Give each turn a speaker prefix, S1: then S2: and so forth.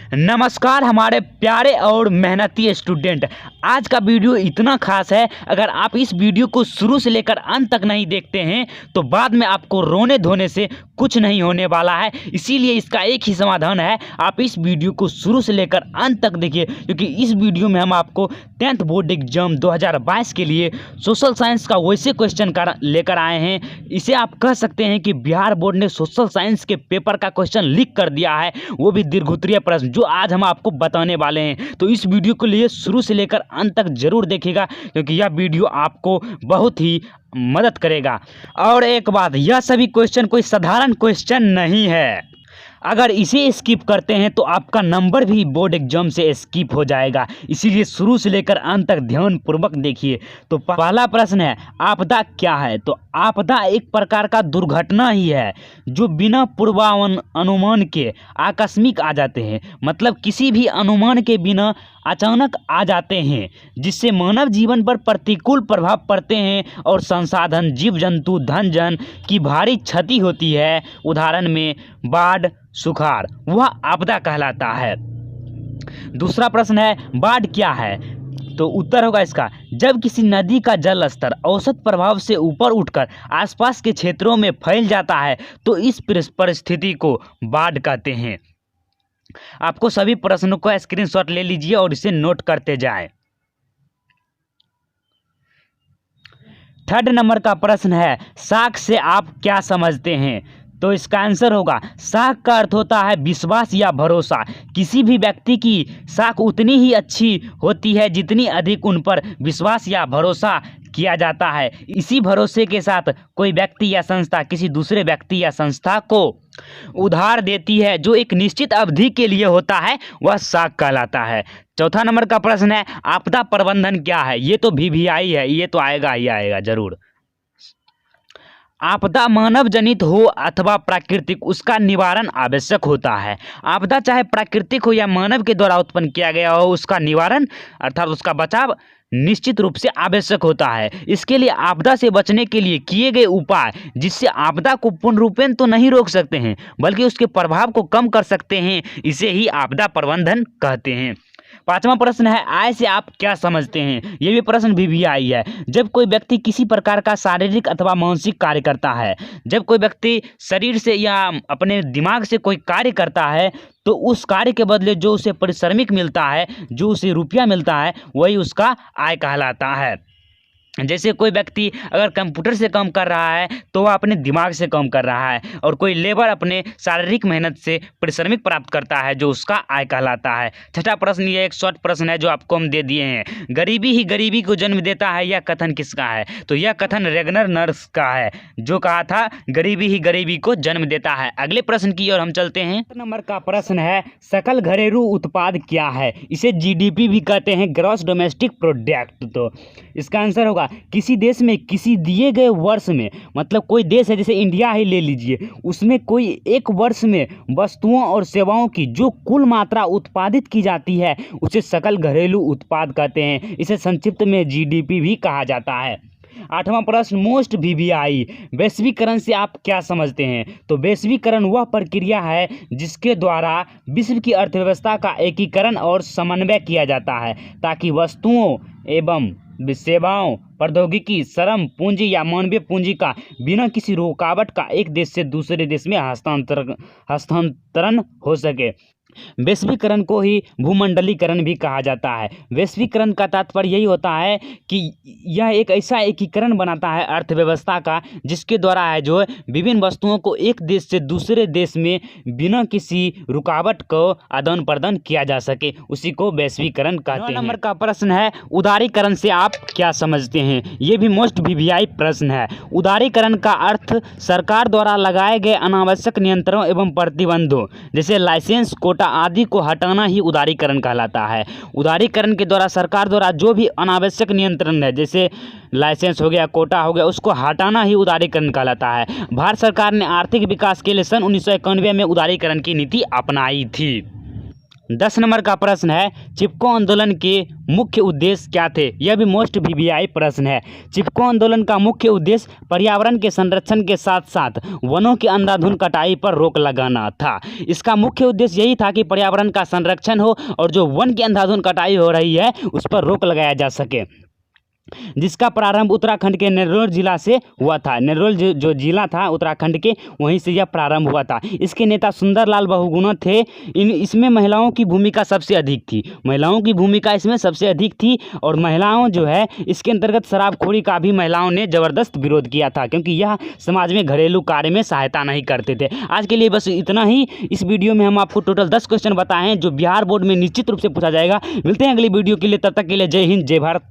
S1: नमस्कार हमारे प्यारे और मेहनती स्टूडेंट। आज का वीडियो इतना खास है, अगर आप इस वीडियो को शुरू से लेकर अंत तक नहीं देखते हैं तो बाद में आपको रोने धोने से कुछ नहीं होने वाला है। इसीलिए इसका एक ही समाधान है, आप इस वीडियो को शुरू से लेकर अंत तक देखिए, क्योंकि इस वीडियो में हम आपको 10th बोर्ड एग्जाम 2022 के लिए सोशल साइंस का वैसे क्वेश्चन लेकर आए हैं। इसे आप कह सकते हैं कि बिहार बोर्ड ने सोशल साइंस के पेपर का क्वेश्चन लीक कर दिया है, वो भी दीर्घोत्तरीय प्रश्न, जो आज हम आपको बताने वाले हैं। तो इस वीडियो को लिए शुरू से लेकर अंत तक जरूर देखिएगा, क्योंकि यह वीडियो आपको बहुत ही मदद करेगा। और एक बात, यह सभी क्वेश्चन कोई साधारण क्वेश्चन नहीं है। अगर इसे स्किप करते हैं तो आपका नंबर भी बोर्ड एग्जाम से स्किप हो जाएगा, इसीलिए शुरू से लेकर अंत तक ध्यानपूर्वक देखिए। तो पहला प्रश्न है, आपदा क्या है? तो आपदा एक प्रकार का दुर्घटना ही है जो बिना पूर्वानुमान के आकस्मिक आ जाते हैं, मतलब किसी भी अनुमान के बिना अचानक आ जाते हैं, जिससे मानव जीवन पर प्रतिकूल प्रभाव पड़ते हैं और संसाधन, जीव जंतु, धन जन की भारी क्षति होती है। उदाहरण में बाढ़, सुखाड़, वह आपदा कहलाता है। दूसरा प्रश्न है, बाढ़ क्या है? तो उत्तर होगा इसका, जब किसी नदी का जल स्तर औसत प्रभाव से ऊपर उठकर आसपास के क्षेत्रों में फैल जाता है तो इस परिस्थिति को बाढ़ कहते हैं। आपको सभी प्रश्नों को स्क्रीनशॉट ले लीजिए और इसे नोट करते जाएं। थर्ड नंबर का प्रश्न है, साख से आप क्या समझते हैं? तो इसका आंसर होगा, साख का अर्थ होता है विश्वास या भरोसा। किसी भी व्यक्ति की साख उतनी ही अच्छी होती है जितनी अधिक उन पर विश्वास या भरोसा किया जाता है। इसी भरोसे के साथ कोई व्यक्ति या संस्था किसी दूसरे व्यक्ति या संस्था को उधार देती है जो एक निश्चित अवधि के लिए होता है, वह साख कहलाता है। चौथा नंबर का प्रश्न है, आपदा प्रबंधन क्या है? ये तो VVI है, ये तो आएगा ही आएगा जरूर। आपदा मानव जनित हो अथवा प्राकृतिक, उसका निवारण आवश्यक होता है। आपदा चाहे प्राकृतिक हो या मानव के द्वारा उत्पन्न किया गया हो, उसका निवारण अर्थात उसका बचाव निश्चित रूप से आवश्यक होता है। इसके लिए आपदा से बचने के लिए किए गए उपाय, जिससे आपदा को पूर्ण रूपेण तो नहीं रोक सकते हैं बल्कि उसके प्रभाव को कम कर सकते हैं, इसे ही आपदा प्रबंधन कहते हैं। पांचवा प्रश्न है, आय से आप क्या समझते हैं? यह भी प्रश्न VVI है। जब कोई व्यक्ति किसी प्रकार का शारीरिक अथवा मानसिक कार्य करता है, जब कोई व्यक्ति शरीर से या अपने दिमाग से कोई कार्य करता है तो उस कार्य के बदले जो उसे पारिश्रमिक मिलता है, जो उसे रुपया मिलता है, वही उसका आय कहलाता है। जैसे कोई व्यक्ति अगर कंप्यूटर से काम कर रहा है तो वह अपने दिमाग से काम कर रहा है, और कोई लेबर अपने शारीरिक मेहनत से पारिश्रमिक प्राप्त करता है, जो उसका आय कहलाता है। छठा प्रश्न, ये एक शॉर्ट प्रश्न है जो आपको हम दे दिए हैं, गरीबी ही गरीबी को जन्म देता है, यह कथन किसका है? तो यह कथन रेगनर नर्स का है, जो कहा था गरीबी ही गरीबी को जन्म देता है। अगले प्रश्न की ओर हम चलते हैं। नंबर का प्रश्न है, सकल घरेलू उत्पाद क्या है? इसे GDP भी कहते हैं, ग्रॉस डोमेस्टिक प्रोडक्ट। तो इसका आंसर होगा, किसी देश में किसी दिए गए वर्ष में, मतलब कोई देश है जैसे इंडिया ही ले लीजिए, उसमें कोई एक वर्ष में वस्तुओं और सेवाओं की जो कुल मात्रा उत्पादित की जाती है उसे सकल घरेलू उत्पाद कहते हैं। इसे संक्षिप्त में GDP भी कहा जाता है। आठवां प्रश्न, मोस्ट VVI, वैश्वीकरण से आप क्या समझते हैं? तो वैश्वीकरण वह प्रक्रिया है जिसके द्वारा विश्व की अर्थव्यवस्था का एकीकरण और समन्वय किया जाता है, ताकि वस्तुओं एवं सेवाओं, प्रौद्योगिकी, श्रम, पूंजी या मानवीय पूंजी का बिना किसी रुकावट का एक देश से दूसरे देश में हस्तांतरण हो सके। वैश्वीकरण को ही भूमंडलीकरण भी कहा जाता है। वैश्वीकरण का तात्पर्य यही होता है कि यह एक ऐसा एकीकरण बनाता है अर्थव्यवस्था का, जिसके द्वारा है जो विभिन्न वस्तुओं को एक देश से दूसरे देश में बिना किसी रुकावट को आदान प्रदान किया जा सके, उसी को वैश्वीकरण कहते हैं। नंबर का प्रश्न है, उदारीकरण से आप क्या समझते हैं? ये भी मोस्ट VVI प्रश्न है। उदारीकरण का अर्थ सरकार द्वारा लगाए गए अनावश्यक नियंत्रणों एवं प्रतिबंधों जैसे लाइसेंस, कोटा आदि को हटाना ही उदारीकरण कहलाता है। उदारीकरण के द्वारा सरकार द्वारा जो भी अनावश्यक नियंत्रण है, जैसे लाइसेंस हो गया, कोटा हो गया, उसको हटाना ही उदारीकरण कहलाता है। भारत सरकार ने आर्थिक विकास के लिए सन 1991 में उदारीकरण की नीति अपनाई थी। 10 नंबर का प्रश्न है, चिपको आंदोलन के मुख्य उद्देश्य क्या थे? यह भी मोस्ट वीवीआई प्रश्न है। चिपको आंदोलन का मुख्य उद्देश्य पर्यावरण के संरक्षण के साथ साथ वनों की अंधाधुंध कटाई पर रोक लगाना था। इसका मुख्य उद्देश्य यही था कि पर्यावरण का संरक्षण हो और जो वन की अंधाधुंध कटाई हो रही है उस पर रोक लगाया जा सके, जिसका प्रारंभ उत्तराखंड के नेरौल जिला से हुआ था। नेरौल जो जिला था उत्तराखंड के, वहीं से यह प्रारंभ हुआ था। इसके नेता सुंदरलाल बहुगुणा थे। इसमें महिलाओं की भूमिका सबसे अधिक थी। महिलाओं की भूमिका इसमें सबसे अधिक थी और महिलाओं जो है इसके अंतर्गत शराबखोरी का भी महिलाओं ने ज़बरदस्त विरोध किया था, क्योंकि यह समाज में घरेलू कार्य में सहायता नहीं करते थे। आज के लिए बस इतना ही। इस वीडियो में हम आपको टोटल 10 क्वेश्चन बताए हैं जो बिहार बोर्ड में निश्चित रूप से पूछा जाएगा। मिलते हैं अगली वीडियो के लिए, तब तक के लिए जय हिंद जय भारत।